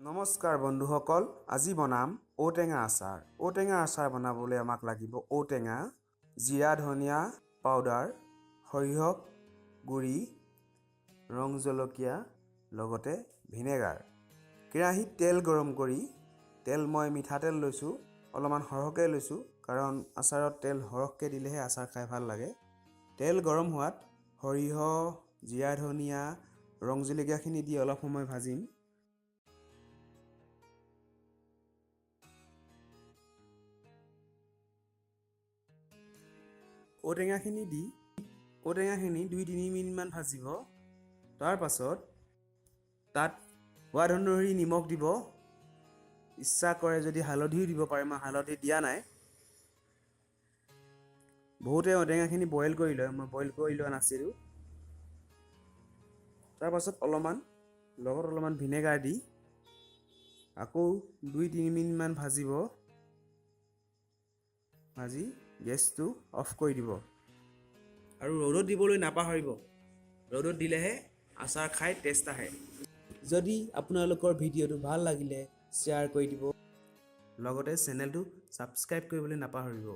নমস্কাৰ বন্ধুসকল, আজি বনাম ঔটেঙা আচাৰ। ঔটেঙা আচাৰ বনাবলৈ আমাক লাগিব ঔটেঙা, জিৰা ধনিয়া পাউডাৰ, সৰিয়হ গুড়ি, ৰং জলকীয়া, লগতে ভিনেগাৰ। কেৰাহীত তেল গৰম কৰি মই মিঠাতেল লৈছোঁ, অলপমান সৰহকৈ লৈছোঁ কাৰণ আচাৰত তেল সৰহকৈ দিলেহে আচাৰ খাই ভাল লাগে। তেল গৰম হোৱাত সৰিয়হ, জিৰা ধনিয়া, ৰং জলকীয়াখিনি দি অলপ সময় ভাজিম। ঔটেঙাখিনি দি ঔটেঙাখিনি 2-3 মিনিটমান ভাজিব। তাৰ পাছত তাত সোৱাদ অনুসৰি নিমখ দিব, ইচ্ছা কৰে যদি হালধিও দিব পাৰে, মই হালধি দিয়া নাই। বহুতে ঔটেঙাখিনি বইল কৰি লয়, মই বইল কৰি লোৱা নাছিলোঁ। তাৰ পাছত অলপমান ভিনেগাৰ দি আকৌ 2-3 মিনিটমান ভাজিব। ভাজি গেছটো অফ কৰি দিব আৰু ৰ'দত দিবলৈ নাপাহৰিব। ৰ'দত দিলেহে আচাৰ খাই টেষ্ট আহে। যদি আপোনালোকৰ ভিডিঅ'টো ভাল লাগিলে শ্বেয়াৰ কৰি দিব, লগতে চেনেলটো ছাবস্ক্ৰাইব কৰিবলৈ নাপাহৰিব।